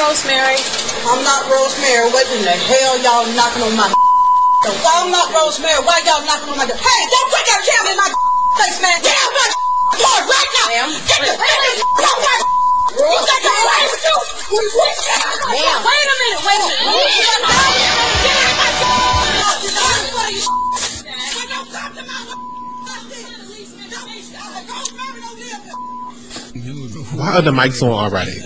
Rosemary. I'm not Rosemary. What in the hell y'all knocking on my door? Why I'm not Rosemary? Why y'all knocking on my door? Hey, don't put that camera in my face, man. Get out my door right now. Get the out my you got the right to do. Ma'am. Wait a minute. Get out my Why are the mics on already?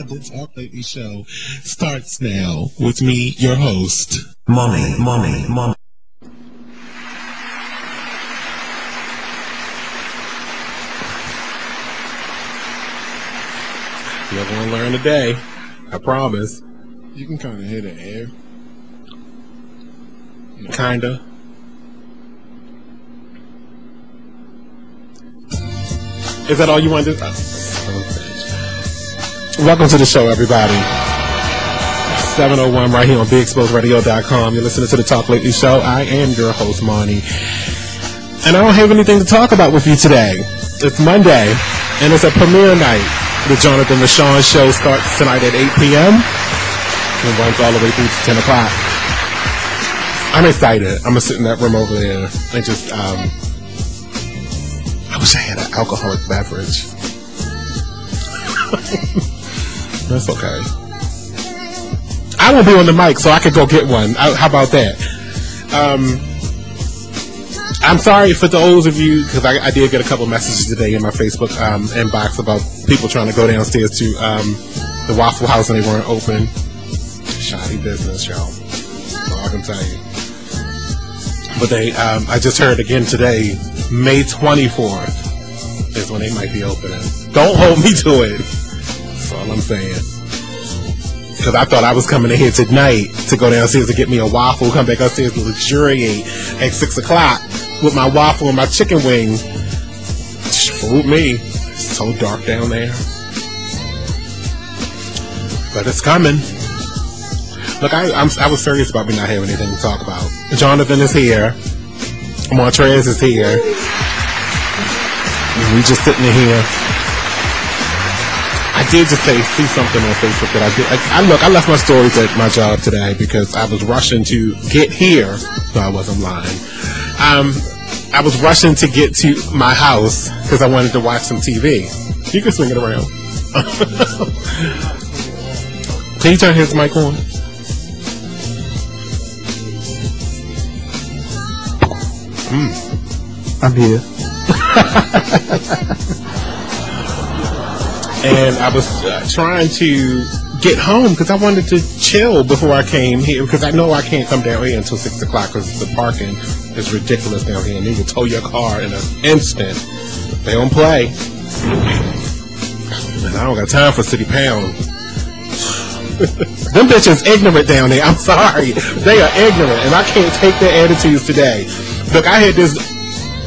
The Talk Lately Show starts now with me, your host, Money. You're going to learn today. I promise. You can kind of hear the air. Kinda. Is that all you want to do? Welcome to the show, everybody. 701 right here on BigExposedRadio.com. You're listening to the Talk Lately Show. I am your host, Monty. And I don't have anything to talk about with you today. It's Monday, and it's a premiere night. The Jonathan LaShawn Show starts tonight at 8 p.m. and runs all the way through to 10 o'clock. I'm excited. I'm going to sit in that room over there and just, I wish I had an alcoholic beverage. That's okay. I won't be on the mic, so I could go get one. How about that? I'm sorry for those of you, because I did get a couple messages today in my Facebook inbox about people trying to go downstairs to the Waffle House and they weren't open. Shoddy business, y'all. That's all I can tell you. But I just heard again today, May 24th is when they might be opening. Don't hold me to it. That's all I'm saying. Because I thought I was coming in here tonight to go downstairs to get me a waffle, come back upstairs and luxuriate at 6 o'clock with my waffle and my chicken wing. Fooled me. It's so dark down there. But it's coming. Look, I was serious about me not having anything to talk about. Jonathan is here. Montrez is here. We just sitting in here. I did just see something on Facebook that I left my stories at my job today because I was rushing to get here. No, I wasn't lying. I was rushing to get to my house because I wanted to watch some TV. You can swing it around. Can you turn his mic on? I'm here. And I was trying to get home because I wanted to chill before I came here because I know I can't come down here until 6 o'clock because the parking is ridiculous down here and they will tow your car in an instant. They don't play. And I don't got time for city pound. Them bitches ignorant down there. I'm sorry. They are ignorant and I can't take their attitudes today. Look, I had this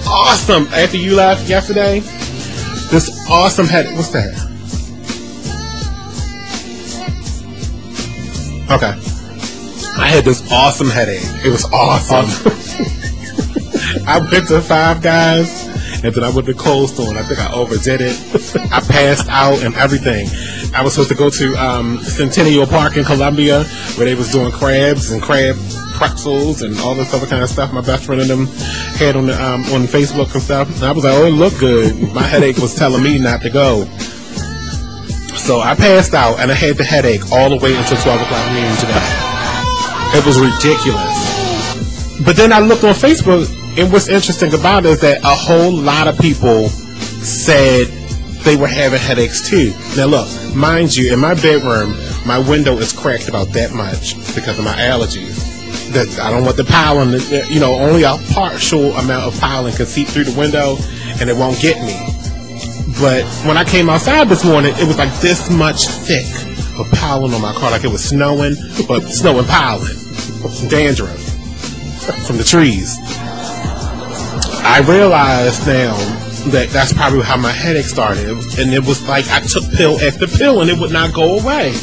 awesome, after you left yesterday, this awesome what's that? Okay. I had this awesome headache. It was awesome. I went to Five Guys, and then I went to Cold Stone. I think I overdid it. I passed out and everything. I was supposed to go to Centennial Park in Columbia, where they was doing crabs and crab pretzels and all this other kind of stuff. My best friend and them had on Facebook and stuff. And I was like, oh, it looked good. My headache was telling me not to go. So I passed out, and I had the headache all the way until 12 o'clock noon today. It was ridiculous. But then I looked on Facebook, and what's interesting about it is that a whole lot of people said they were having headaches too. Now look, mind you, in my bedroom, my window is cracked about that much because of my allergies. That I don't want the pollen, only a partial amount of pollen can seep through the window, and it won't get me. But when I came outside this morning, it was like this much thick of pollen on my car, like it was snowing, but snowing pollen, dandruff from the trees. I realized now that that's probably how my headache started, and it was like I took pill after pill, and it would not go away.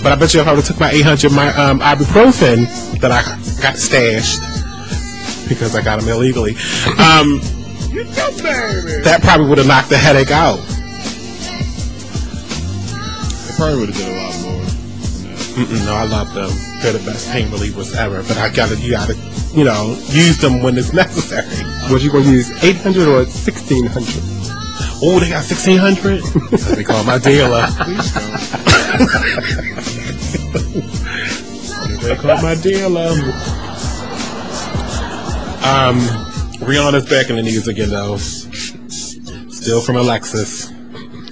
But I bet you if I would have took my 800 ibuprofen that I got stashed because I got them illegally, that probably would have knocked the headache out. It probably would have did a lot more. No, I love them. They're the best pain relievers ever. But you gotta, you know, use them when it's necessary. Was you going to use 800 or 1600? Oh, they got 1600. Let me call my dealer. Please don't. They call my dealer. Rihanna's back in the news again, though. Still from Alexis.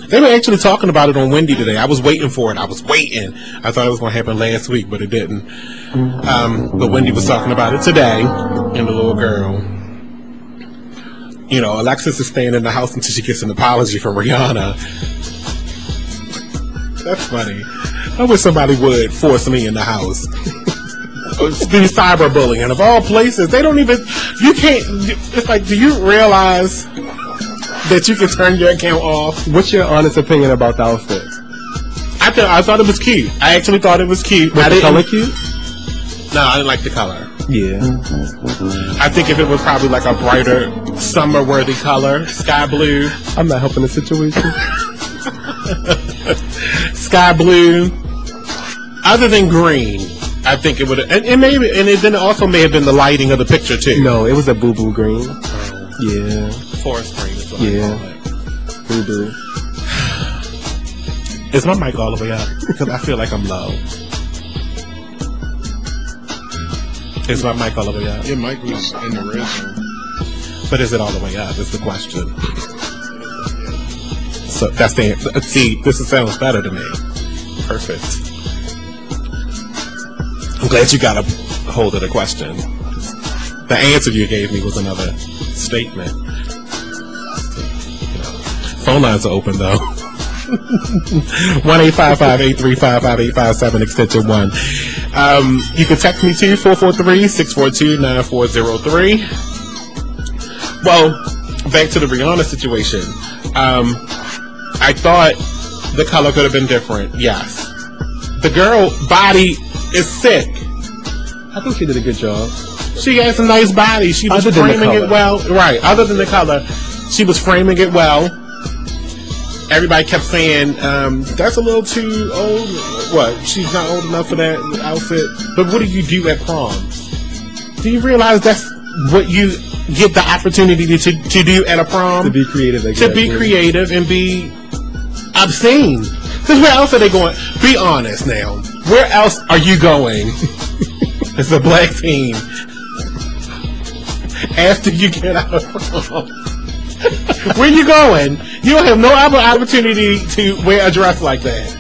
They were actually talking about it on Wendy today. I was waiting for it. I thought it was going to happen last week, but it didn't. But Wendy was talking about it today, and the little girl. You know, Alexis is staying in the house until she gets an apology from Rihanna. That's funny. I wish somebody would force me in the house. Do cyberbullying, and of all places, they don't even. You can't. It's like, do you realize that you can turn your account off? What's your honest opinion about the outfit? I thought it was cute. I actually thought it was cute. Was the color cute? No, I didn't like the color. Yeah. I think if it was probably like a brighter, summer-worthy color, sky blue. I'm not helping the situation. Sky blue. Other than green, I think it would have, and it also may have been the lighting of the picture too. No, it was a boo-boo green. Yeah. Forest green is what I call it. Boo-boo. Is my mic all the way up? Because I feel like I'm low. Is my mic all the way up? Your mic was in the red zone. But is it all the way up? Is the question. So that's the answer. See, this sounds better to me. Perfect. I'm glad you got a hold of the question. The answer you gave me was another statement. Phone lines are open though. 1-855-835-5857 extension 1. You can text me too, 443-642-9403. Well, back to the Rihanna situation. I thought the color could have been different. Yes. The girl body is sick. I think she did a good job. She has a nice body. She was framing it well. Right. Other than the color, she was framing it well. Everybody kept saying, that's a little too old. What? She's not old enough for that outfit. But what do you do at prom? Do you realize that's what you get the opportunity to do at a prom? To be creative, exactly. To be creative and be obscene. Because where else are they going? Be honest now. Where else are you going as a black teen after you get out of prom? Where you going? You don't have no other opportunity to wear a dress like that.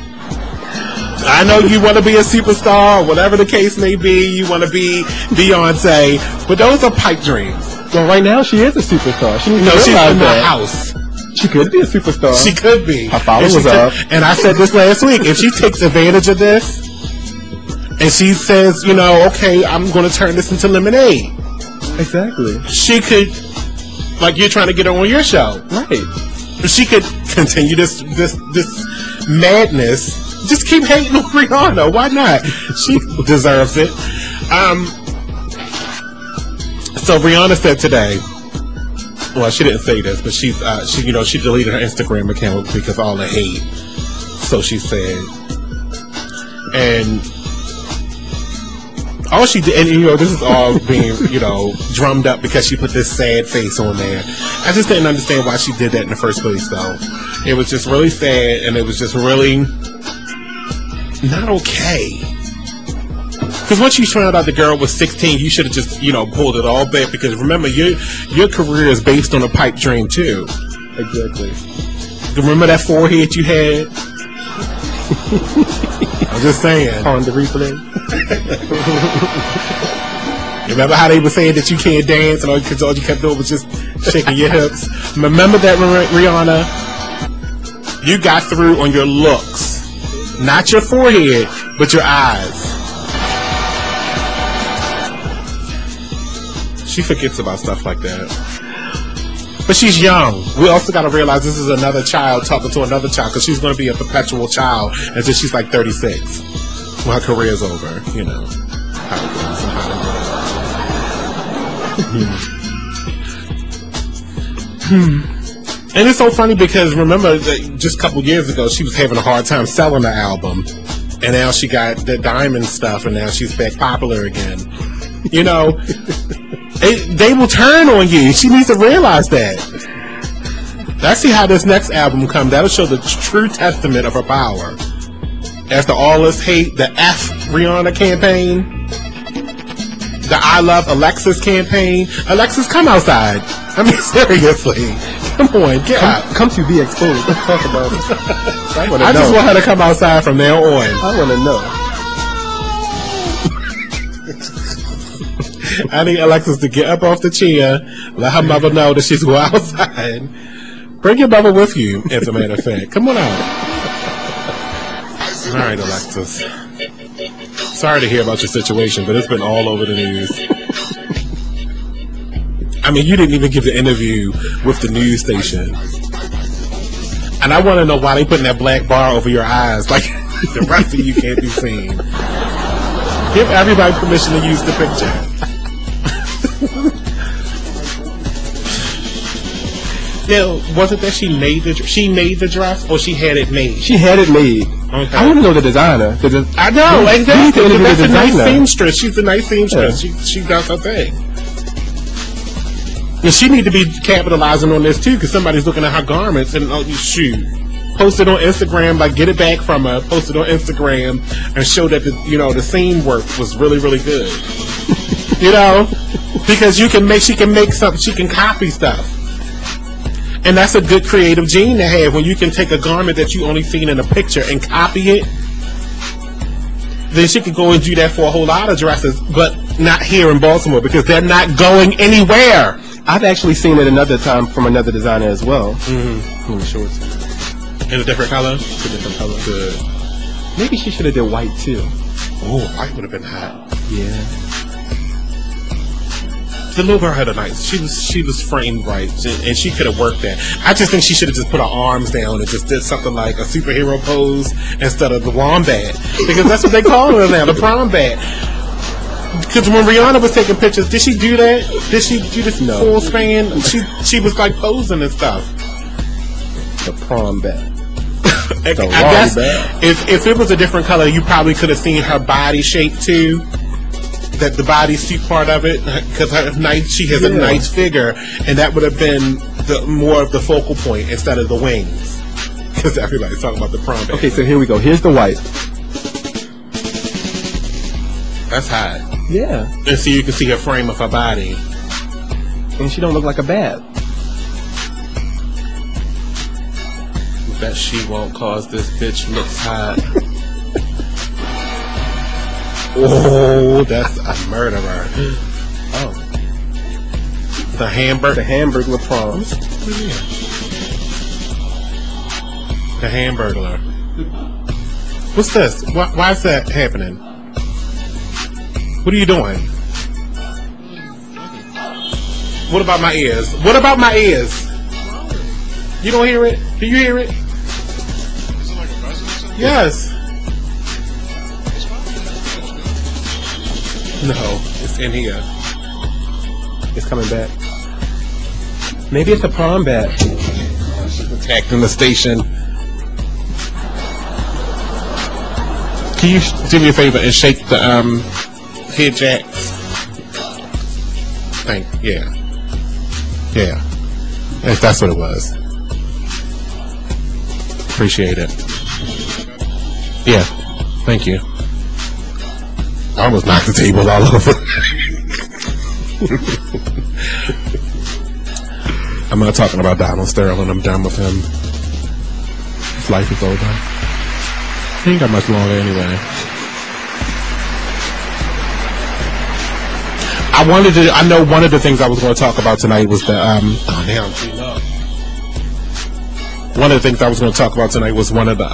I know you want to be a superstar, or whatever the case may be. You want to be Beyonce, but those are pipe dreams. Well, right now she is a superstar. She's in the house. She could be a superstar. She could be. Her followers up. And I said this last week. If she takes advantage of this, and she says, you know, okay, I'm going to turn this into lemonade. Exactly. She could. Like you're trying to get her on your show, right? She could continue this madness. Just keep hating on Rihanna. Why not? She deserves it. So Rihanna said today. Well, she didn't say this, but she deleted her Instagram account because all the hate. So she said, and all she did, and this is all being, drummed up because she put this sad face on there. I just didn't understand why she did that in the first place, though. It was just really sad, and it was just really not okay. Because once you found out the girl was 16, you should have just, pulled it all back. Because remember, your career is based on a pipe dream too. Exactly. Remember that forehead you had? I'm just saying. On the replay. Remember how they were saying that you can't dance and all you kept doing was just shaking your hips? Remember that, Rihanna? You got through on your looks. Not your forehead, but your eyes. She forgets about stuff like that. But she's young. We also got to realize this is another child talking to another child, because she's going to be a perpetual child until she's like 36. When her career's over, how it goes and how And it's so funny because remember that just a couple years ago she was having a hard time selling the album and now she got the diamond stuff, and now she's back popular again. You know, they will turn on you. She needs to realize that. Let's see how this next album comes. That'll show the true testament of her power. After all this hate, the F Rihanna campaign, the I Love Alexis campaign. Alexis, come outside. I mean, seriously. Come on, get out. Come to be exposed. Let's talk about it. I just want her to come outside from now on. I want to know. I need Alexis to get up off the chair, let her mother know that she's going outside. Bring your mother with you, as a matter of fact. Come on out. All right, Alexis. Sorry to hear about your situation, but it's been all over the news. I mean, you didn't even give the interview with the news station. And I want to know why they putting that black bar over your eyes. Like, the rest of you can't be seen. Give everybody permission to use the picture. Now, was it that she made the dress, or she had it made? She had it made. Okay. I want to know the designer. I know, exactly. But That's a nice seamstress. She's a nice seamstress. Yeah. She does her thing. And she need to be capitalizing on this too, because somebody's looking at her garments and shoot. Post it on Instagram, like get it back from her. Post it on Instagram and show that the seam work was really, really good. You know, because she can make something. She can copy stuff. And that's a good creative gene to have, when you can take a garment that you only seen in a picture and copy it. Then she could go and do that for a whole lot of dresses, but not here in Baltimore, because they're not going anywhere. I've actually seen it another time from another designer as well. Mm-hmm. Let me show it to you. In a different color? It's a different color. Good. Maybe she should have did white too. Oh, white would have been hot. Yeah. The little girl had a nice. She was framed right, and she could have worked that. I just think she should have just put her arms down and just did something like a superhero pose instead of the wombat, because that's what they call her now, the prom bat. Because when Rihanna was taking pictures, did she do that? Did she do this full span? She was like posing and stuff. The prom bat. I guess if it was a different color, you probably could have seen her body shape too. That the bodysuit part of it, because she has a nice figure, and that would have been more of the focal point instead of the wings. Because everybody's talking about the prom bat. Okay, so here we go. Here's the white. That's hot. Yeah. And so you can see her frame of her body. And she don't look like a bat. Bet she won't, cause this bitch looks hot. Oh, that's a murderer. Oh. The Hamburglar prom. The Hamburglar. What's this? Why is that happening? What are you doing? What about my ears? What about my ears? You don't hear it? Do you hear it? Yes. No, it's in here. It's coming back. Maybe it's a prom bat. She's attacking the station. Can you do me a favor and shake the head jacks? Yeah. If that's what it was. Appreciate it. Yeah. Thank you. I almost knocked the table all over. I'm not talking about Donald Sterling. I'm done with him. His life is over. He ain't got much longer anyway. I know one of the things I was going to talk about tonight was the, one of the things I was going to talk about tonight was one of the,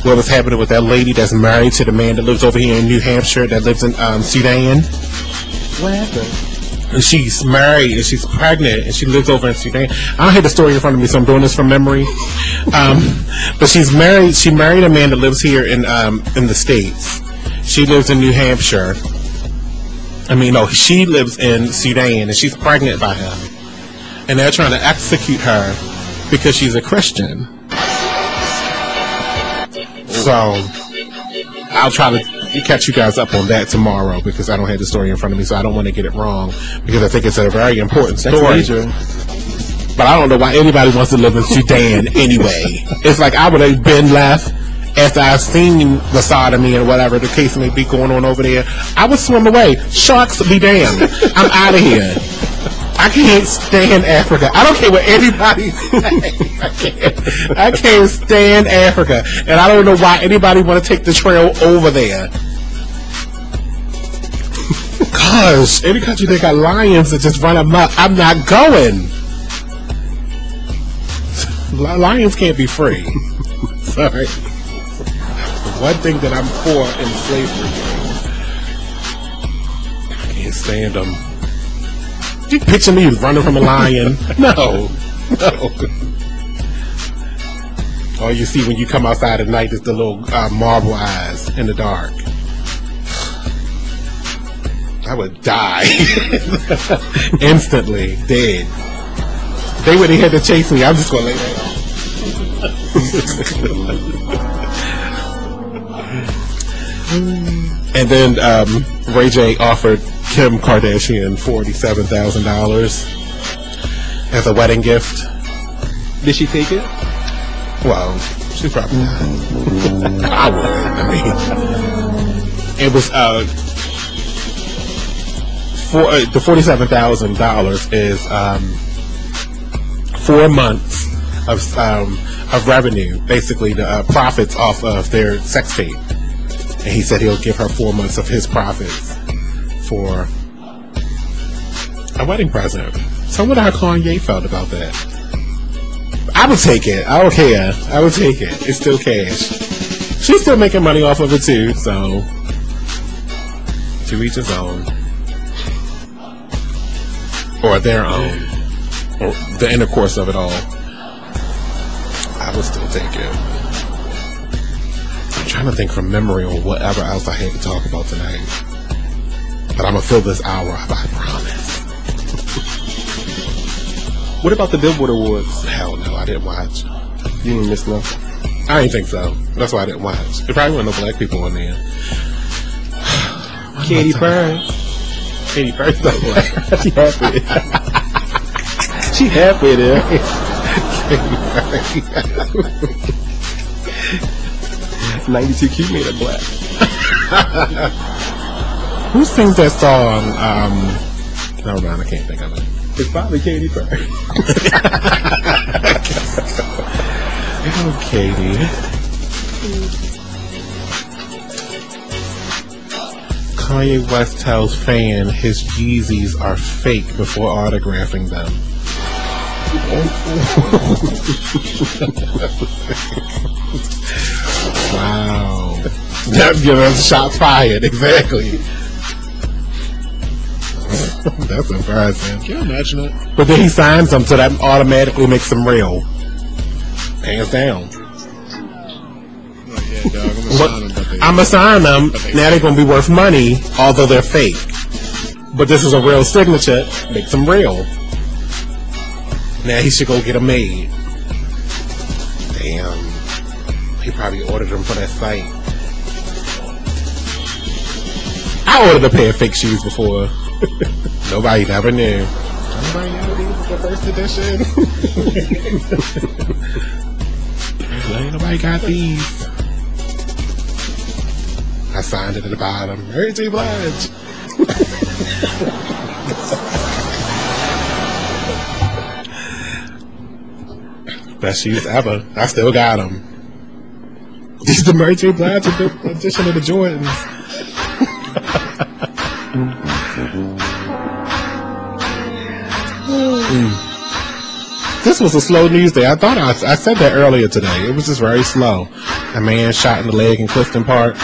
what was happening with that lady that's married to the man that lives over here in New Hampshire, that lives in Sudan. What happened? And she's married and she's pregnant and she lives over in Sudan. I don't have the story in front of me, so I'm doing this from memory. But she's married. She married a man that lives here in the States. She lives in New Hampshire. She lives in Sudan and she's pregnant by him. And they're trying to execute her because she's a Christian. So I'll try to catch you guys up on that tomorrow because I don't have the story in front of me, so I don't want to get it wrong because I think it's a very important story. But I don't know why anybody wants to live in Sudan anyway. It's like I would have been left after I've seen the sodomy and whatever the case may be going on over there. I would swim away. Sharks be damned. I'm out of here. I can't stand Africa. I don't care what anybody says. I can't stand Africa. And I don't know why anybody want to take the trail over there. Gosh, any country that got lions that just run amok, I'm not going. Lions can't be free. Sorry. One thing that I'm for in slavery, I can't stand them. You picture me running from a lion? No. All you see when you come outside at night is the little marble eyes in the dark. I would die instantly, dead. They would have had to chase me. I'm just gonna lay down. And then Ray J offered Kim Kardashian $47,000 as a wedding gift. Did she take it? Well, she probably not. I would. I mean, it was the $47,000 is 4 months of revenue, basically the profits off of their sex tape. And he said he'll give her 4 months of his profits for a wedding present. So I wonder how Kanye felt about that. I would take it. I don't care. I would take it. It's still cash. She's still making money off of it too, so to each his own. Or their own. Or the intercourse of it all. I would still take it. I'm trying to think from memory or whatever else I had to talk about tonight. But I'm going to fill this hour up, I promise. What about the Billboard Awards? Hell no, I didn't watch. You didn't miss nothing. I didn't think so. That's why I didn't watch. There probably weren't no black people on there. Katy Perry. Katy Perry's not black. She happy. She happy there. Katy Perry. 92Q made her black. Who sings that song? Never mind, I can't think of it. It's probably Katy Perry. Oh, Katy. Kanye West tells fan his Yeezys are fake before autographing them. Wow. That's giving us shots fired, exactly. That's embarrassing. Can you imagine it? But then he signs them, so that automatically makes them real. Hands down. Oh, yeah, dog. I'm gonna sign them. Now they're gonna be worth money, although they're fake. But this is a real signature. Makes them real. Now he should go get them made. Damn. He probably ordered them for that site. I ordered a pair of fake shoes before. Nobody never knew. Nobody knew these was the first edition. Ain't nobody got these. I signed it at the bottom. Mary J. Blige. Best shoes ever. I still got them. This is the Mary J. Blige edition of the Jordans. This was a slow news day. I thought I said that earlier today. It was just very slow. A man shot in the leg in Clifton Park.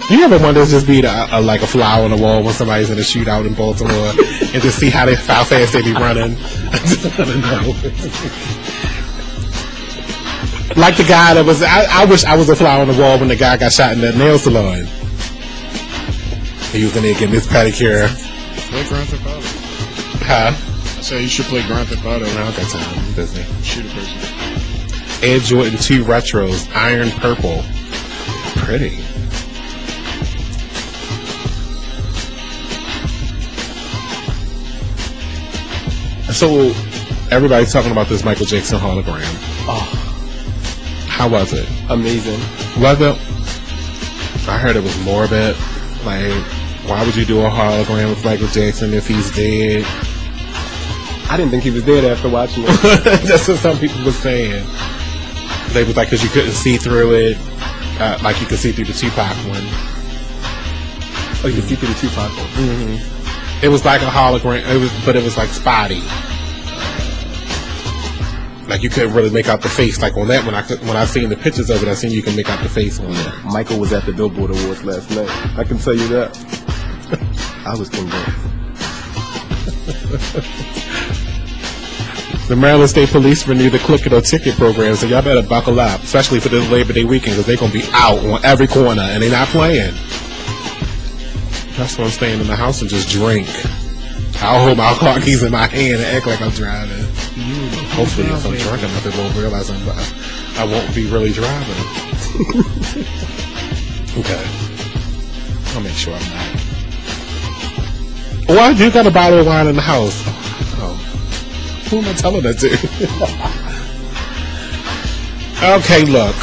You ever wonder just be like a fly on the wall when somebody's in a shootout in Baltimore and just see how fast they be running? I just want to know. Like the guy that was, I wish I was a fly on the wall when the guy got shot in that nail salon. He was in there getting his pedicure. Play Grand Theft Auto. Huh? I said you should play Grand Theft Auto. I don't got time. I'm busy. Shoot a person. Air Jordan 2 Retros, iron purple. Pretty. So, everybody's talking about this Michael Jackson hologram. Oh, How was it? amazing. Was it? I heard it was morbid. Like, why would you do a hologram with Michael Jackson if he's dead? I didn't think he was dead after watching it. That's what some people were saying. They was like, because you couldn't see through it, like you could see through the Tupac one. Oh, you can see through the Tupac one. Mm-hmm. It was like a hologram, but it was like spotty. Like you couldn't really make out the face. Like on that one, when I seen the pictures of it, I seen you can make out the face on it. Michael was at the Billboard Awards last night. I can tell you that. I was convinced. The Maryland State Police renewed the Click It or Ticket program, so y'all better buckle up, especially for this Labor Day weekend, because they're going to be out on every corner, and they're not playing. That's why I'm staying in the house and just drink. I'll hold my car keys in my hand and act like I'm driving. Hopefully, if I'm drunk enough, they won't realize I won't be really driving. Okay. I'll make sure I'm not. Well, I do got a bottle of wine in the house. Oh. Who am I telling that to? Okay, look.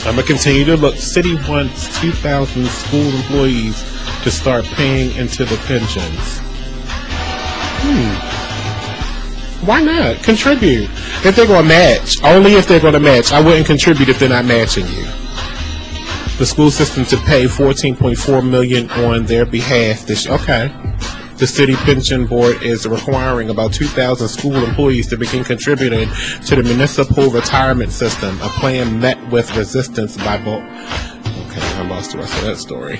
I'm going to continue to look. City wants 2,000 school employees to start paying into the pensions. Why not? Contribute. If they're going to match. Only if they're going to match. I wouldn't contribute if they're not matching you. The school system to pay $14.4 million on their behalf this year. Okay. The city pension board is requiring about 2,000 school employees to begin contributing to the municipal retirement system. A plan met with resistance by both. Okay, I lost the rest of that story.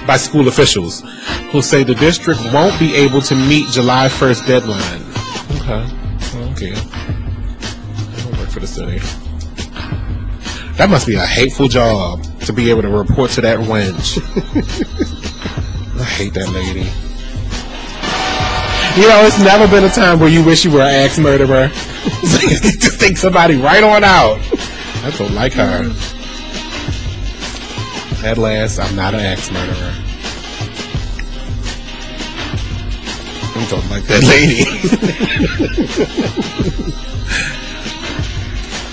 By school officials who say the district won't be able to meet July 1st deadline. Okay. I don't work for the city. That must be a hateful job to be able to report to that wench. I hate that lady. You know, it's never been a time where you wish you were an axe murderer. Just take somebody right on out. I don't like her. At last, I'm not an axe murderer. I don't like that lady.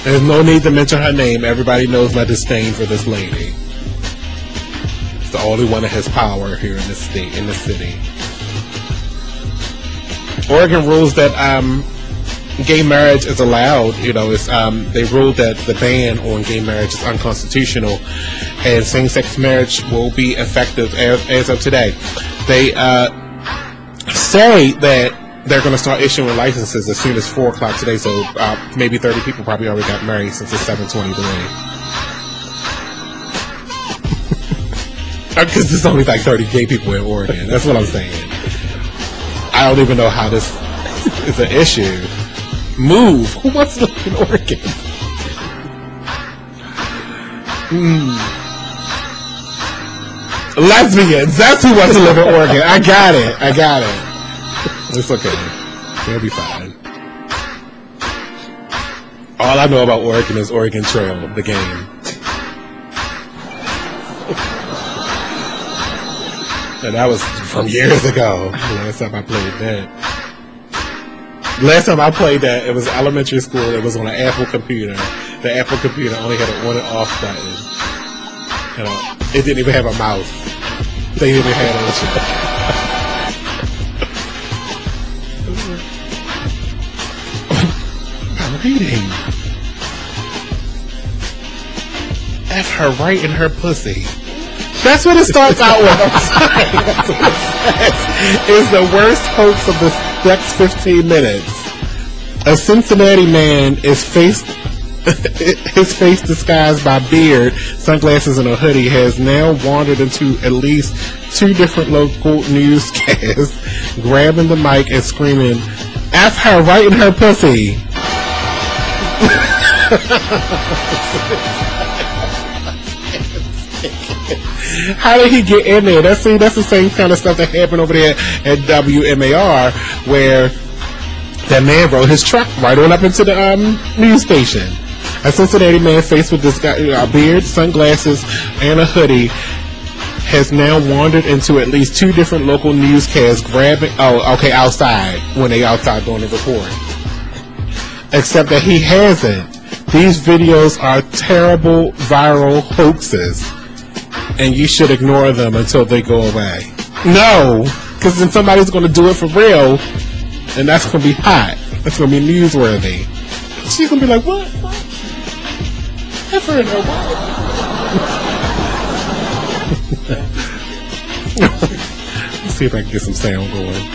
There's no need to mention her name. Everybody knows my disdain for this lady. It's the only one that has power here in this state, in this city. Oregon rules that gay marriage is allowed. You know, it's they ruled that the ban on gay marriage is unconstitutional, and same-sex marriage will be effective as of today. They say that they're going to start issuing licenses as soon as 4 o'clock today, so maybe 30 people probably already got married since it's 7:23. Because there's only like 30 gay people in Oregon. That's what I'm saying. I don't even know how this is an issue. Move. Who wants to live in Oregon? Lesbians. That's who wants to live in Oregon. I got it. It's okay. It'll be fine. All I know about Oregon is Oregon Trail, the game. And that was from years ago. Last time I played that, it was elementary school. It was on an Apple computer. The Apple computer only had an on and off button. You know, it didn't even have a mouse. They didn't even have a shit. Reading. F her right in her pussy. That's what it starts out with. I'm sorry. That's what it says. It's the worst hoax of the next 15 minutes. A Cincinnati man is his face disguised by beard, sunglasses, and a hoodie has now wandered into at least 2 different local newscasts, grabbing the mic and screaming, F her right in her pussy. How did he get in there? That's the same kind of stuff that happened over there at WMAR, where That man rode his truck right on up into the news station. A Cincinnati man faced with this guy, a beard, sunglasses, and a hoodie has now wandered into at least 2 different local newscasts outside, when they outside doing the report. Except that he hasn't. These videos are terrible viral hoaxes, and you should ignore them until they go away. No, because then somebody's going to do it for real, and that's going to be hot. That's going to be newsworthy. She's going to be like, what? I've heard her, what? Let's see if I can get some sound going.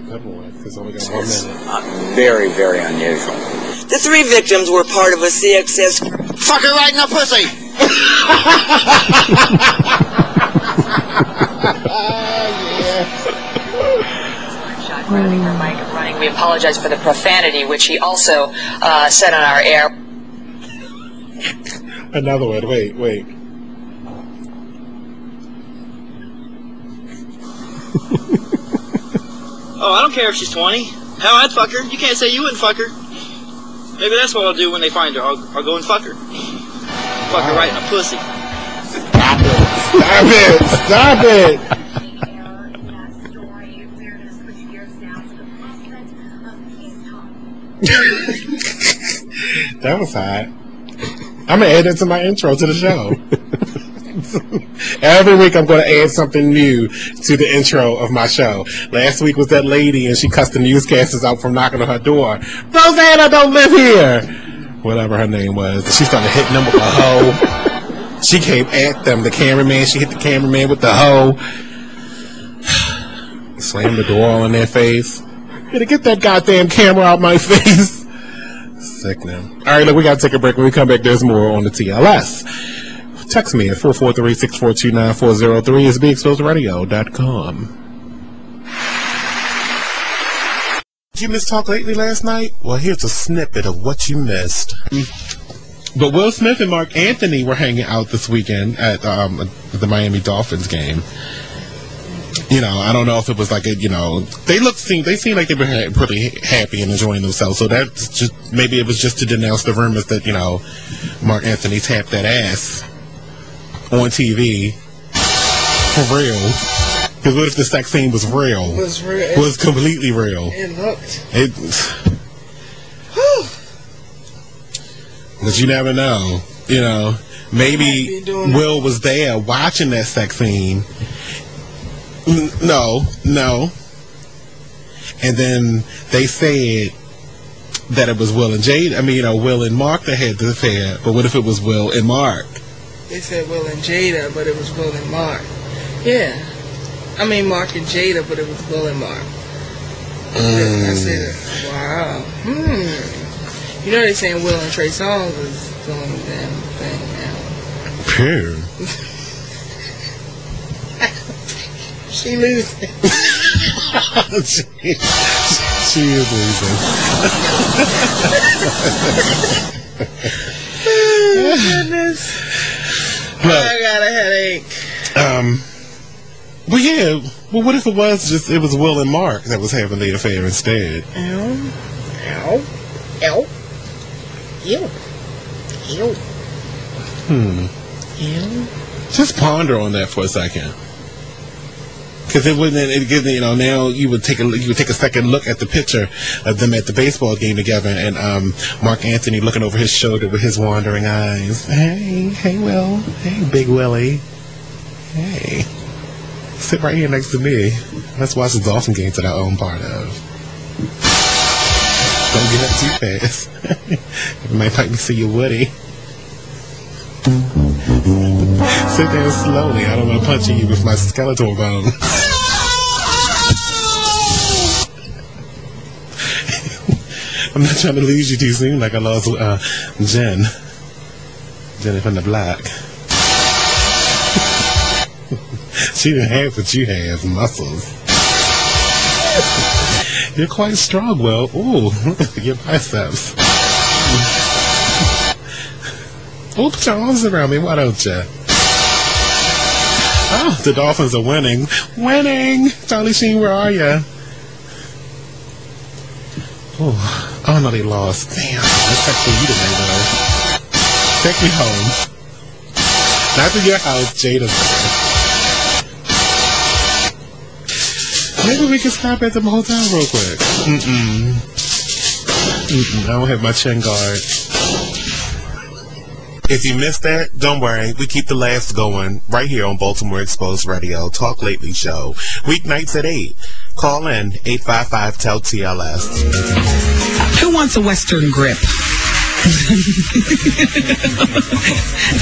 Good one. It's only got 1 minute. Very, very unusual. The 3 victims were part of a CXS fucker right in the pussy. Running. We apologize for the profanity, which he also said on our air. Another one. Wait. Oh, I don't care if she's 20. Hell, I'd fuck her. You can't say you wouldn't fuck her. Maybe that's what I'll do when they find her. I'll go and fuck her. Fuck her right in the pussy. Stop it! That was hot. I'm going to add that to my intro to the show. Every week I'm going to add something new to the intro of my show. Last week was that lady and she cussed the newscasters out from knocking on her door. Rosanna don't live here! Whatever her name was. She started hitting them with a hoe. She came at them. The cameraman, she hit the cameraman with the hoe. Slammed the door in their face. Gotta get that goddamn camera out my face. Sickening. Alright, look, we gotta take a break. When we come back, there's more on the TLS. Text me at 443-642-9403 is BeExposedRadio.com. Did you miss Talk Lately last night? Well, here's a snippet of what you missed. But Will Smith and Mark Anthony were hanging out this weekend at the Miami Dolphins game. You know, I don't know if it was like a, you know, they seemed like they were pretty happy and enjoying themselves. So that's just, maybe it was just to denounce the rumors that, you know, Mark Anthony tapped that ass on TV for real. Because what if the sex scene was real? It was real. It was completely real. It looked. But you never know. You know, maybe Will was there watching that sex scene. No. And then they said that it was Will and Jade. I mean, you know, Will and Mark that had the affair. But what if it was Will and Mark? They said Will and Jada, but it was Will and Mark. Yeah. I mean, Mark and Jada, but it was Will and Mark. I said, wow. You know they're saying Will and Trey Songz is doing the damn thing now. Phew. She losing. she is losing. Oh, goodness. I got a headache. Well, yeah. Well, what if it was Will and Mark that was having the affair instead? Just ponder on that for a second. Because it wouldn't, you know, now you would take a second look at the picture of them at the baseball game together, and Mark Anthony looking over his shoulder with his wandering eyes. Hey, Will. Hey, Big Willie. Hey, sit right here next to me. Let's watch the Dolphin games that I own part of. Don't get up too fast. It might make me see your Woody. Sit down slowly. I don't want to punch you with my skeletal bone. I'm not trying to lose you too soon like I lost Jenny from the block. She didn't have what you have, muscles. You're quite strong, Will. Ooh, your biceps. Well, put your arms around me, why don't you? Oh, the Dolphins are winning. Winning! Charlie Sheen, where are you? Oh no, they lost. Damn, that's actually you today, though. Take me home. Not to your house, Jada's there. Maybe we can stop at the hotel real quick. I don't have my chin guard. If you missed that, don't worry. We keep the laughs going right here on Baltimore Exposed Radio, Talk Lately Show. Weeknights at 8. Call in 855-TEL-TLS. Who wants a Western grip?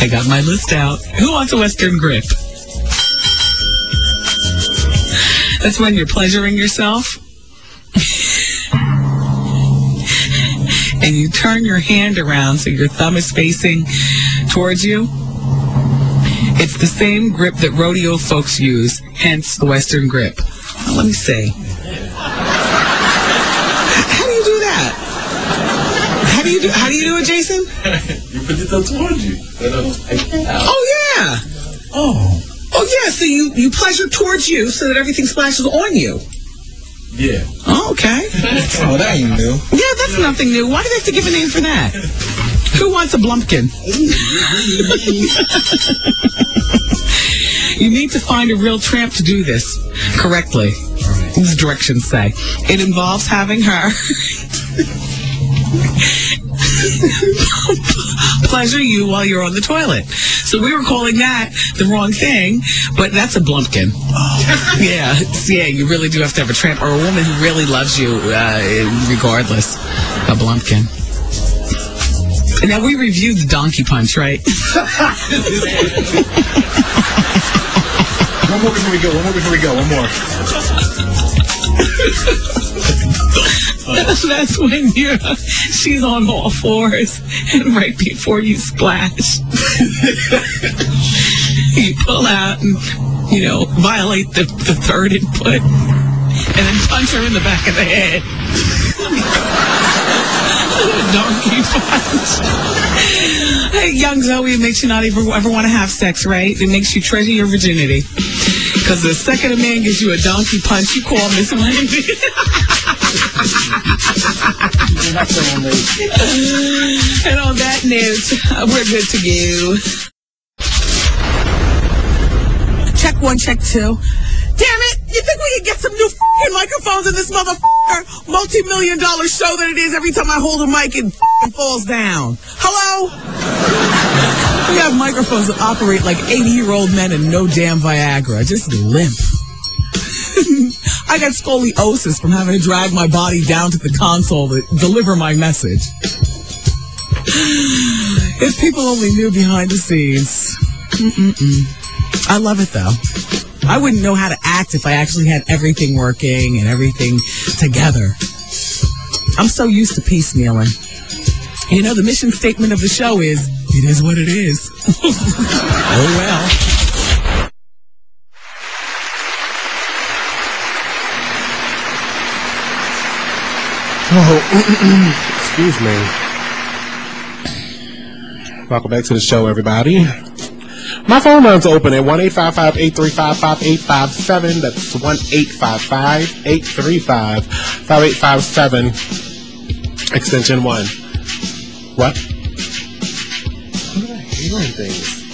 I got my list out. Who wants a Western grip? That's when you're pleasuring yourself. And you turn your hand around so your thumb is facing towards you. It's the same grip that rodeo folks use, hence the Western grip. Well, let me see. How do you do that? How do you do it, Jason? You put your thumb towards you. Oh yeah. Oh yeah. So you pleasure towards you so that everything splashes on you. Yeah. Oh, okay. Oh, that ain't new. Yeah, that's nothing new. Why do they have to give a name for that? Who wants a blumpkin? You need to find a real tramp to do this correctly. These directions say. It involves having her pleasure you while you're on the toilet. So we were calling that the wrong thing, but that's a blumpkin. Yeah, you really do have to have a tramp or a woman who really loves you regardless. A blumpkin. And now we reviewed the donkey punch, right? One more before we go. One more. That's when she's on all fours, and right before you splash, you pull out and, violate the third input, and then punch her in the back of the head. Donkey punch. Hey, young Zoe, it makes you not ever want to have sex, right? It makes you treasure your virginity. Because the second a man gives you a donkey punch, you call Miss Wendy. And on that note, we're good to go. Check 1, check 2. Damn it! You think we can get some new f***ing microphones in this motherfucker multi-million-dollar show that it is every time I hold a mic and f***ing falls down? Hello? We have microphones that operate like 80-year-old men and no damn Viagra. Just limp. I got scoliosis from having to drag my body down to the console to deliver my message. If people only knew behind the scenes. I love it, though. I wouldn't know how to act if I actually had everything working and everything together. I'm so used to piecemealing. The mission statement of the show is, it is what it is. Oh, well. Oh, excuse me. Welcome back to the show, everybody. My phone line's open at 1-855-835-5857. That's 1-855-835-5857. Extension 1. What? Look at hearing things.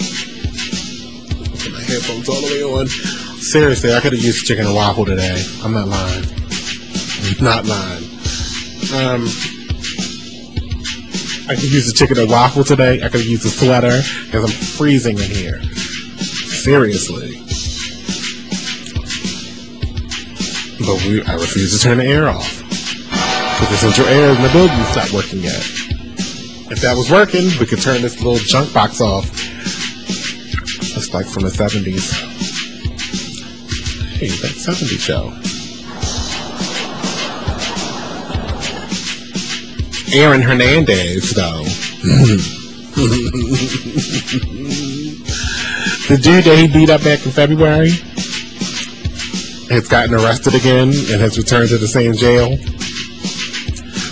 Put my headphones all the way on. Seriously, I could have used chicken and waffle today. I'm not lying. Not lying. I could use the chicken and waffle today. I could use a sweater because I'm freezing in here. Seriously. But I refuse to turn the air off. Because the central air in the building's not working yet. If that was working, we could turn this little junk box off. It's like from the 70s. Hey, that 70s show. Aaron Hernandez, though. The dude that he beat up back in February has gotten arrested again and has returned to the same jail.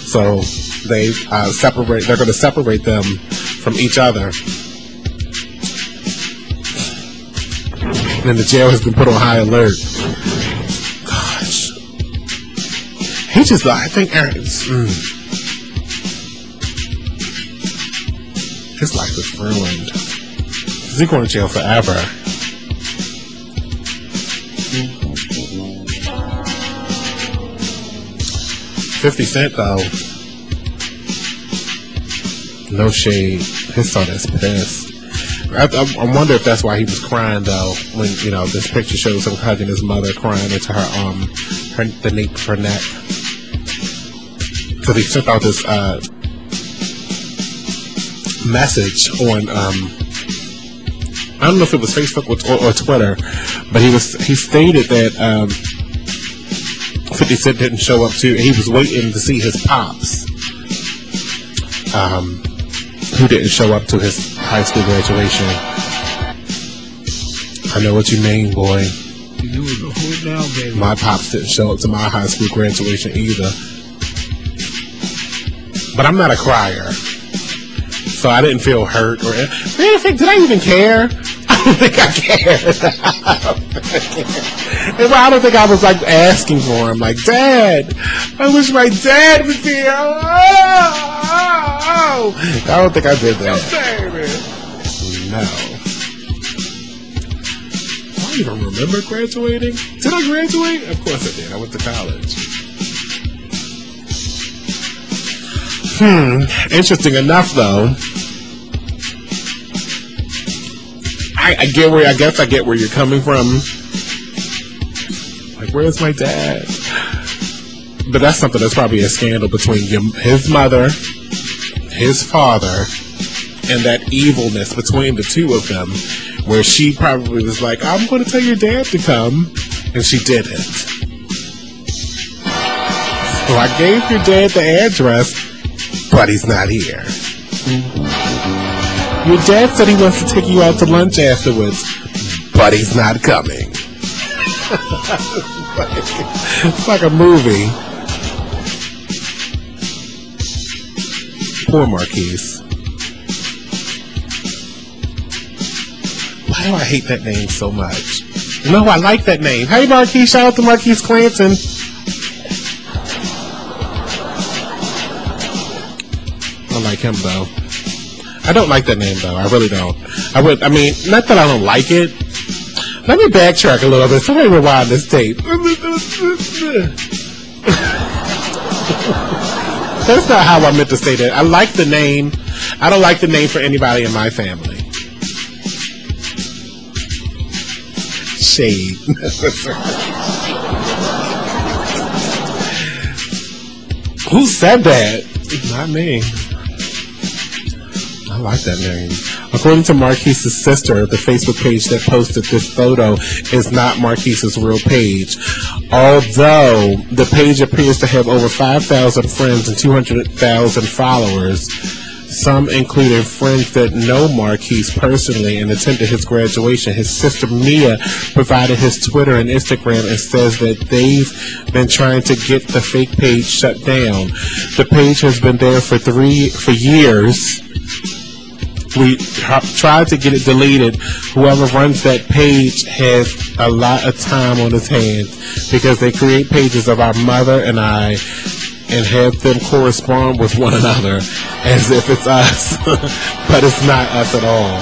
So they they're going to separate them from each other And then the jail has been put on high alert. Gosh. He just, I think Aaron's, his life is ruined. He's going to jail forever. $50 Cent, though. No shade. His son is pissed. I wonder if that's why he was crying, though, when, you know, this picture shows him hugging his mother, crying into the nape of her neck. Because he sent out this message on, I don't know if it was Facebook or Twitter, but he stated that 50 Cent didn't show up to, he was waiting to see his pops, who didn't show up to his high school graduation. I know what you mean, boy. You was a fool now, baby. My pops didn't show up to my high school graduation either. But I'm not a crier, so I didn't feel hurt or anything. Did I even care? I don't think I cared. I don't think I was like asking for him, like, Dad, I wish my dad was here. Oh. I don't think I did that. No. I don't even remember graduating. Did I graduate? Of course I did. I went to college. Interesting enough, though. I guess I get where you're coming from. Like, where's my dad? But that's something that's probably a scandal between his mother, his father, and that evilness between the two of them, where she probably was like, I'm going to tell your dad to come, and she didn't. So I gave your dad the address, but he's not here. Your dad said he wants to take you out to lunch afterwards, but he's not coming. It's like a movie. Poor Marquise. Why do I hate that name so much? No, I like that name. Hey, Marquise. Shout out to Marquise Clanton. I like him, though. I don't like that name, though. I really don't. I mean, not that I don't like it. Let me backtrack a little bit. Somebody rewind this tape. That's not how I meant to say that. I like the name. I don't like the name for anybody in my family. Shade. Who said that? Not me. I like that name. According to Marquise's sister, the Facebook page that posted this photo is not Marquise's real page. Although the page appears to have over 5,000 friends and 200,000 followers, some including friends that know Marquise personally and attended his graduation. His sister Mia provided his Twitter and Instagram and says that they've been trying to get the fake page shut down. The page has been there for years. We tried to get it deleted. Whoever runs that page has a lot of time on his hands because they create pages of our mother and I and have them correspond with one another as if it's us, but it's not us at all.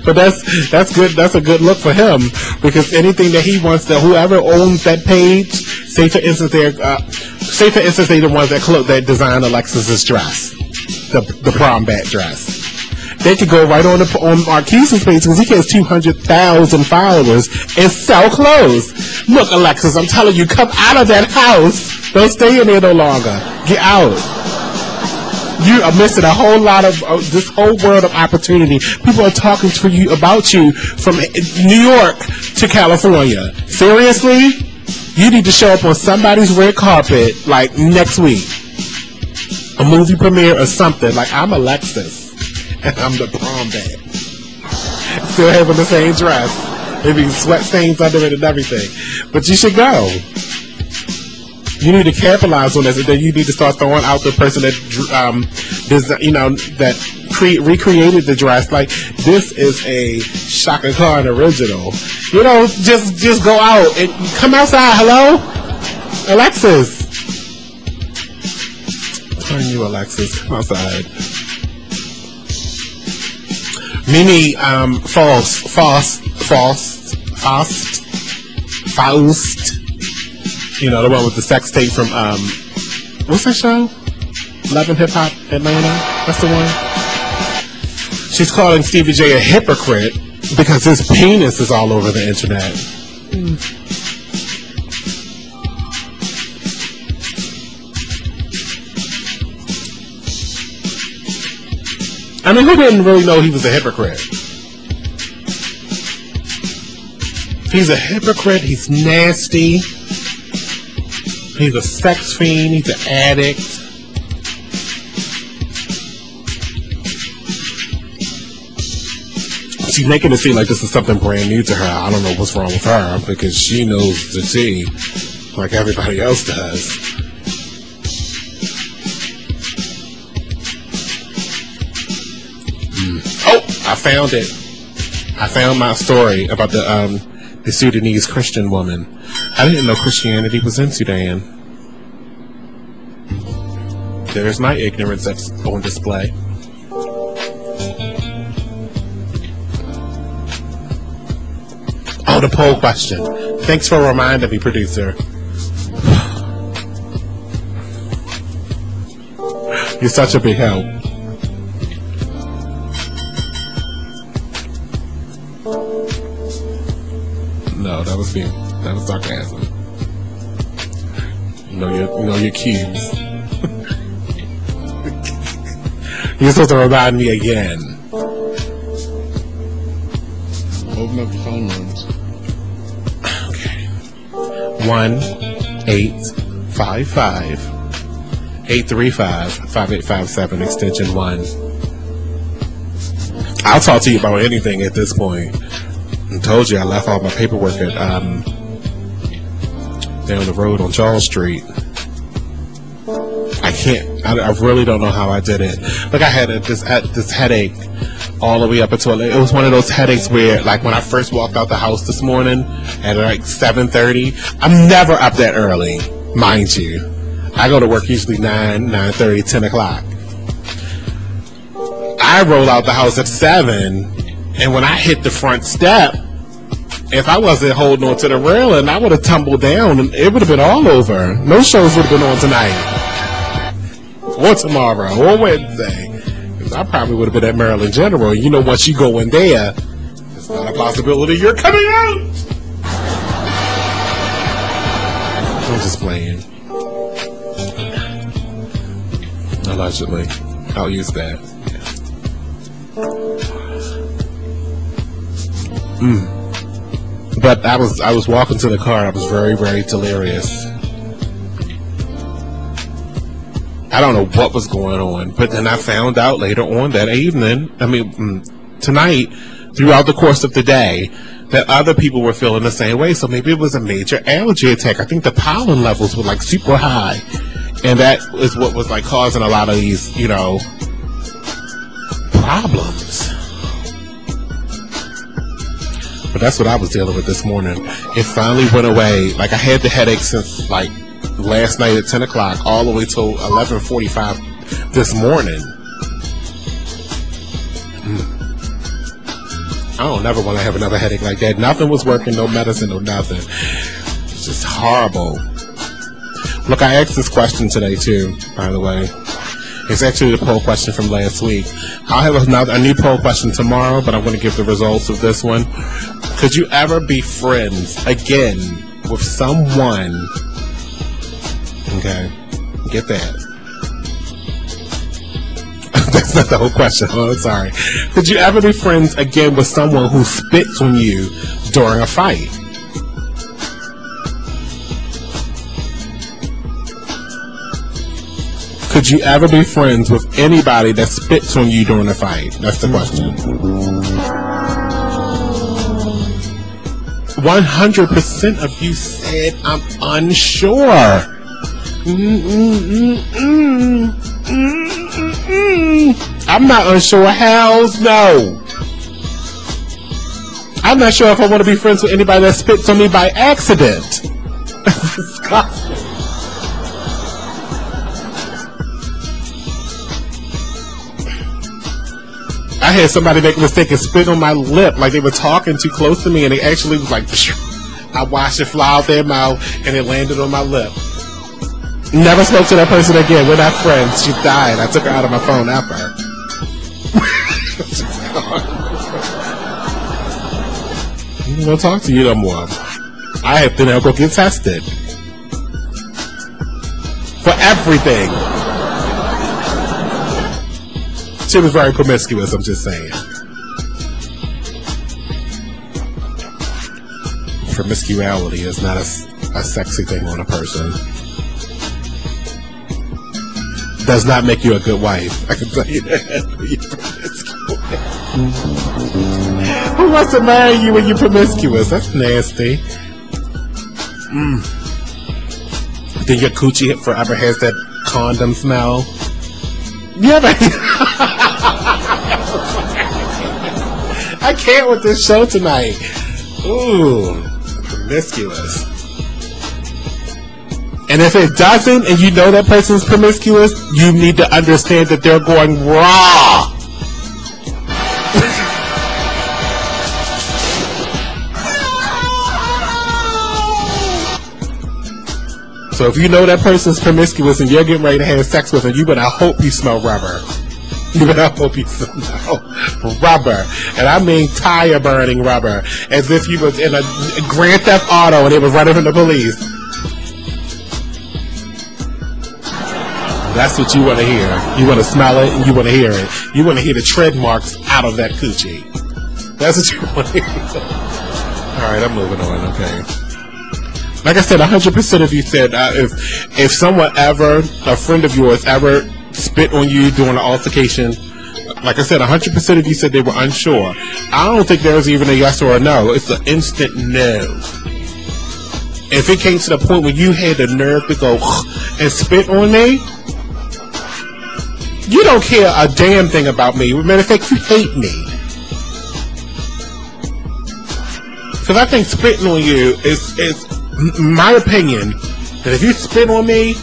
But that's good. That's a good look for him because anything that he wants to, whoever owns that page, say for instance they're the ones that designed Alexis's dress, the prom bat dress. They could go right on Marquise's page because he has 200,000 followers and sell clothes. Look, Alexis, I'm telling you, come out of that house. Don't stay in there no longer. Get out. You are missing a whole lot of this whole world of opportunity. People are talking to you about you from New York to California. Seriously? You need to show up on somebody's red carpet like next week. A movie premiere or something. Like, I'm Alexis. And I'm the prom bat. Still having the same dress. Maybe sweat stains under it and everything. But you should go. You need to capitalize on this, and then you need to start throwing out the person that recreated the dress. Like, this is a Shaka Khan original. You know, just go out and come outside. Hello, Alexis. Turn you, Alexis. Come outside. Mimi, Faust. You know, the one with the sex tape from, what's that show? Love and Hip Hop Atlanta? That's the one? She's calling Stevie J a hypocrite because his penis is all over the internet. I mean, who didn't really know he was a hypocrite? He's a hypocrite. He's nasty. He's a sex fiend. He's an addict. She's making it seem like this is something brand new to her. I don't know what's wrong with her because she knows the tea like everybody else does. Oh, I found it. I found my story about the Sudanese Christian woman. I didn't know Christianity was in Sudan. There's my ignorance that's on display. Oh, the poll question. Thanks for reminding me, producer. You're such a big help. No, that was sarcasm. You know your cues. You're supposed to remind me again. Open up the phone lines. Okay. 1-855-835-5857 extension 1. I'll talk to you about anything at this point. I told you I left all my paperwork at down the road on Charles Street. I really don't know how I did it. Like, I had this headache all the way up until it was one of those headaches where, like, when I first walked out the house this morning at like 7:30, I'm never up that early, mind you. I go to work usually 9:30, 10 o'clock. I roll out the house at 7, and when I hit the front step, if I wasn't holding on to the railing, I would have tumbled down and it would have been all over. No shows would have been on tonight. Or tomorrow, or Wednesday. Because I probably would have been at Maryland General. You know, once you go in there, it's not a possibility you're coming out. I'm just playing. Allegedly. I'll use that. Yeah. But I was walking to the car. I was very, very delirious. I don't know what was going on, but then I found out later on that evening, tonight, throughout the course of the day, that other people were feeling the same way. So maybe it was a major allergy attack. I think the pollen levels were like super high, and that is what was like causing a lot of these, problems. But that's what I was dealing with this morning. It finally went away. Like, I had the headache since like last night at 10 o'clock all the way till 11:45 this morning. I don't never want to have another headache like that. Nothing was working, no medicine, no nothing. It's just horrible. Look, I asked this question today too, by the way. It's actually the poll question from last week. I'll have a new poll question tomorrow, but I'm going to give the results of this one. Could you ever be friends again with someone? Okay, get that. That's not the whole question. Oh, sorry. Could you ever be friends again with someone who spits on you during a fight? Could you ever be friends with anybody that spits on you during a fight? That's the question. 100% of you said, I'm unsure. I I'm not unsure. Hells no. I'm not sure if I want to be friends with anybody that spits on me by accident. Disgusting. I had somebody make a mistake and spit on my lip, like they were talking too close to me, and they actually was like, I watched it fly out their mouth, and it landed on my lip. Never spoke to that person again. We're not friends. She died. I took her out of my phone after her. I don't want to talk to you no more. I have to now go get tested. For everything. She was very promiscuous, I'm just saying. Promiscuity is not a sexy thing on a person. Does not make you a good wife. I can tell you that. Who wants to marry you when you're promiscuous? That's nasty. Then your coochie forever has that condom smell. Yeah, I can't with this show tonight. Ooh, promiscuous. And if it doesn't, and you know that person's promiscuous, you need to understand that they're going raw. So if you know that person's promiscuous and you're getting ready to have sex with them, you better hope you smell rubber. You better hope you smell rubber. And I mean tire burning rubber. As if you was in a Grand Theft Auto and they was running from the police. That's what you want to hear. You want to smell it and you want to hear it. You want to hear the tread marks out of that coochie. That's what you want to hear. Alright, I'm moving on, okay. Like I said, 100% of you said if someone ever, a friend of yours ever spit on you during an altercation, like I said, 100% of you said they were unsure. I don't think there was even a yes or a no. It's an instant no. If it came to the point where you had the nerve to go and spit on me, you don't care a damn thing about me. As a matter of fact, you hate me. Because I think spitting on you is my opinion, that if you spit on me,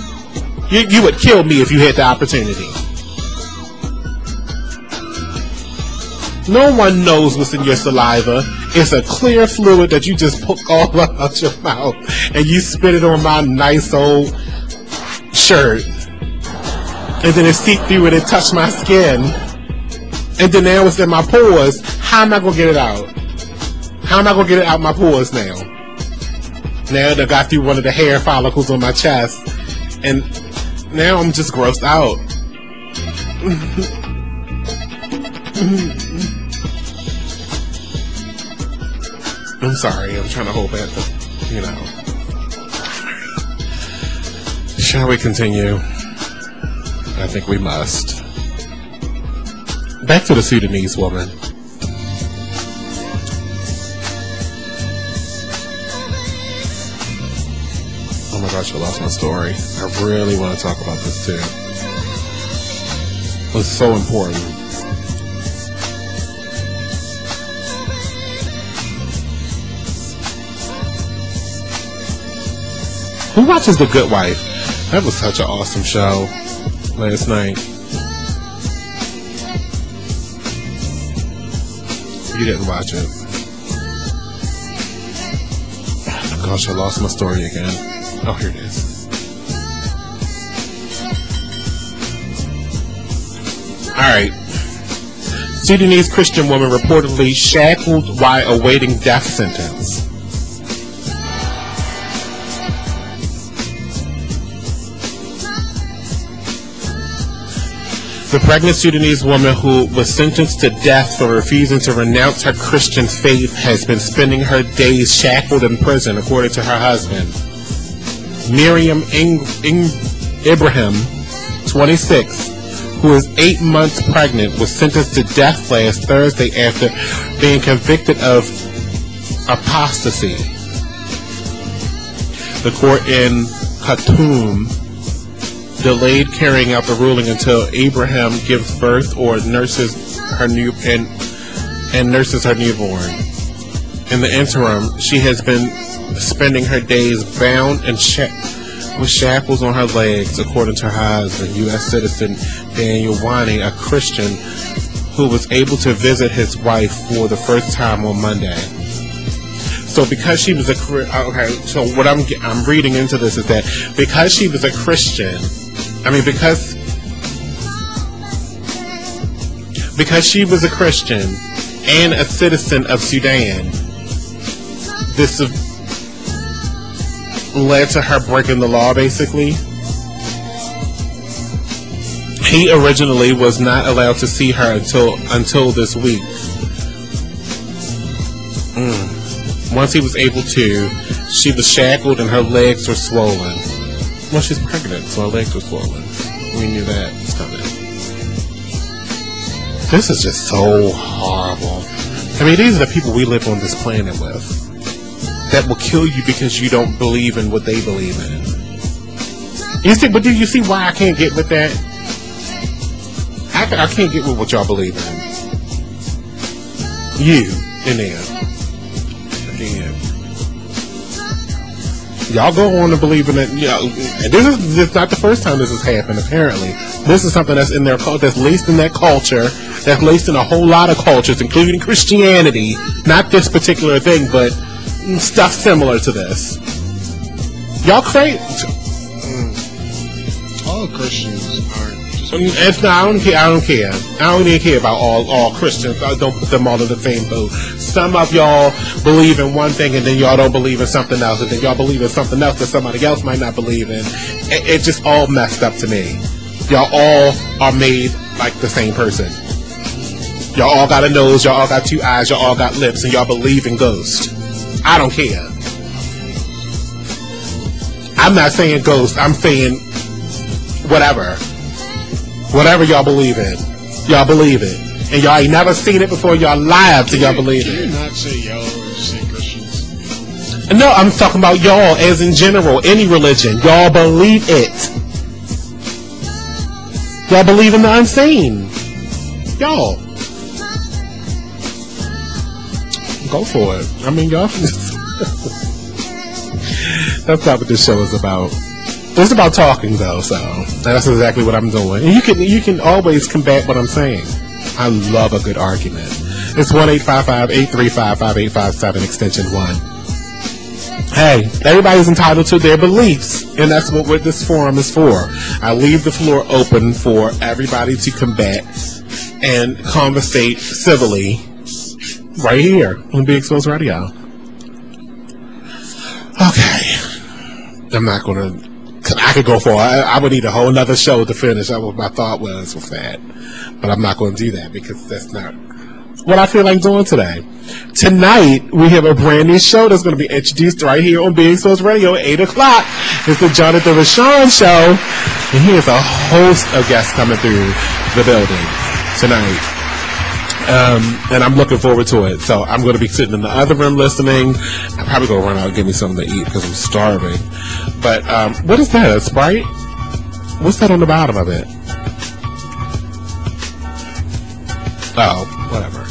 you would kill me if you had the opportunity. No one knows what's in your saliva. It's a clear fluid that you just poke all out your mouth and you spit it on my nice old shirt. And then it seeped through and it touched my skin. And then now it's in my pores. How am I going to get it out? How am I going to get it out my pores now? Now that I got through one of the hair follicles on my chest, and now I'm just grossed out. I'm sorry, I'm trying to hold back the, Shall we continue? I think we must. Back to the Sudanese woman. Oh my gosh, I lost my story. I really want to talk about this too. It's so important. Who watches The Good Wife? That was such an awesome show last night. You didn't watch it. Oh my gosh, I lost my story again. Oh, here it is. Alright. Sudanese Christian woman reportedly shackled while awaiting death sentence. The pregnant Sudanese woman who was sentenced to death for refusing to renounce her Christian faith has been spending her days shackled in prison, according to her husband. Miriam Ibrahim, 26, who is 8 months pregnant, was sentenced to death last Thursday after being convicted of apostasy. The court in Khartoum delayed carrying out the ruling until Abraham gives birth or nurses her newborn. In the interim, she has been spending her days bound and with shackles on her legs, according to her husband, U.S. citizen Daniel Wani, a Christian who was able to visit his wife for the first time on Monday. So because she was so what I'm reading into this is that because she was a Christian, because she was a Christian and a citizen of Sudan, this led to her breaking the law, basically. He originally was not allowed to see her until this week. Once he was able to, she was shackled and her legs were swollen. Well, she's pregnant, so her legs were swollen. We knew that was coming. This is just so horrible. I mean, these are the people we live on this planet with, that will kill you because you don't believe in what they believe in. You see, but do you see why I can't get with that? I can't get with what y'all believe in. You in there. Y'all go on to believe in it. This is not the first time this has happened, apparently. This is something that's in their culture, that's laced in that culture, that's laced in a whole lot of cultures, including Christianity. Not this particular thing, but stuff similar to this. Y'all crazy. All Christians aren't. I don't care. I don't even care about all Christians. I don't put them all in the same boat. Some of y'all believe in one thing and then y'all don't believe in something else, and then y'all believe in something else that somebody else might not believe in. It's just all messed up to me. Y'all all are made like the same person. Y'all all got a nose, y'all all got two eyes, y'all all got lips, and y'all believe in ghosts. I don't care. I'm not saying ghosts, I'm saying whatever. Whatever y'all believe in, y'all believe it. And y'all ain't never seen it before, y'all live till y'all believe it. Can you not say y'all or say Christians? No, I'm talking about y'all as in general, any religion. Y'all believe it. Y'all believe in the unseen. Y'all. Go for it. I mean, y'all. That's not what this show is about. It's about talking, though, so that's exactly what I'm doing. And you can always combat what I'm saying. I love a good argument. It's 1-855-835-5857, extension 1. Hey, everybody's entitled to their beliefs, and that's what this forum is for. I leave the floor open for everybody to combat and conversate civilly right here on Be Exposed Radio. Okay. I'm not going to... I could go for it. I would need a whole nother show to finish out what my thought was with that. But I'm not going to do that because that's not what I feel like doing today. Tonight, we have a brand new show that's going to be introduced right here on Being Exposed Radio at 8 o'clock. It's the Jonathan Rashawn Show. And here's a host of guests coming through the building tonight. And I'm looking forward to it. So I'm going to be sitting in the other room listening. I'm probably going to run out and get me something to eat because I'm starving. But what is that? A Sprite? What's that on the bottom of it? Oh, whatever.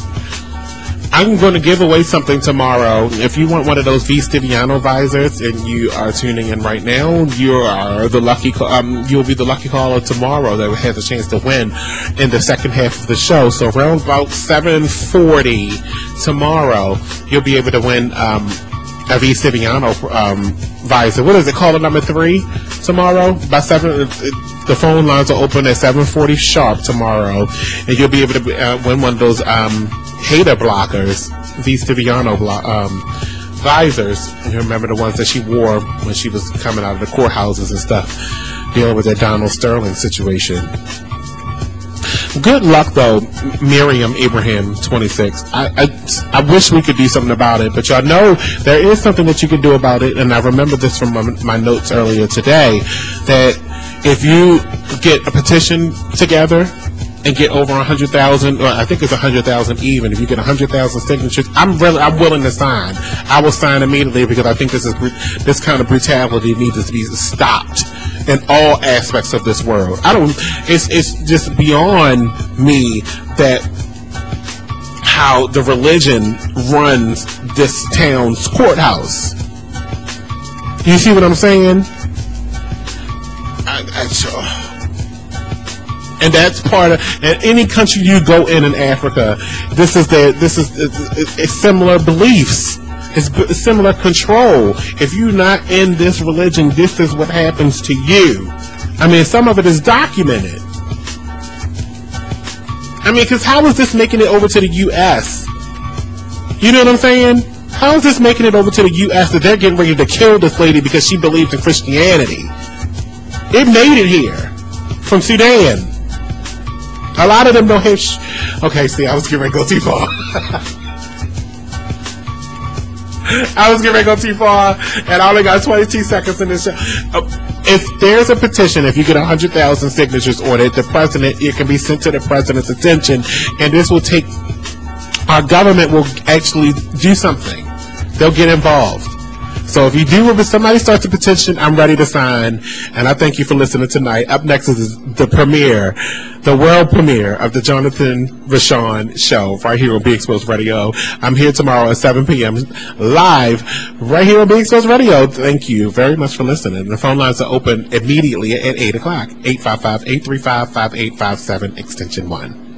I'm going to give away something tomorrow. If you want one of those V. Stiviano visors and you are tuning in right now, you are the lucky. You'll be the lucky caller tomorrow that has a chance to win in the second half of the show. So around about 7:40 tomorrow, you'll be able to win a V. Stiviano visor. What is it? Caller number 3 tomorrow by 7. The phone lines are open at 7:40 sharp tomorrow, and you'll be able to win one of those hater blockers, V. Stiviano visors. You remember the ones that she wore when she was coming out of the courthouses and stuff, dealing with that Donald Sterling situation. Good luck, though, Miriam Abraham, 26. I wish we could do something about it, but y'all know there is something that you can do about it, and I remember this from my notes earlier today, that if you get a petition together and get over 100,000, or I think it's 100,000 even. If you get 100,000 signatures, I'm willing to sign. I will sign immediately because I think this kind of brutality needs to be stopped. in all aspects of this world. It's just beyond me that how the religion runs this town's courthouse. You see what I'm saying? And that's part of, and any country you go in Africa, this is similar beliefs. It's similar control. If you're not in this religion, this is what happens to you. I mean, some of it is documented. I mean, because how is this making it over to the U.S.? You know what I'm saying? How is this making it over to the U.S. that they're getting ready to kill this lady because she believes in Christianity? It made it here from Sudan. A lot of them don't have. Okay, see, I was getting ready to go too far. I was getting ready to go too far, and I only got 22 seconds in this show. If there's a petition, if you get 100,000 signatures on it, the president, it can be sent to the president's attention, and this will take. Our government will actually do something. They'll get involved. So if you do, if somebody starts a petition, I'm ready to sign. And I thank you for listening tonight. Up next is the premiere, the world premiere of the Jonathan Rashawn Show right here on Be Exposed Radio. I'm here tomorrow at 7 p.m. live right here on Be Exposed Radio. Thank you very much for listening. The phone lines are open immediately at 8 o'clock. 855-835-5857, extension 1.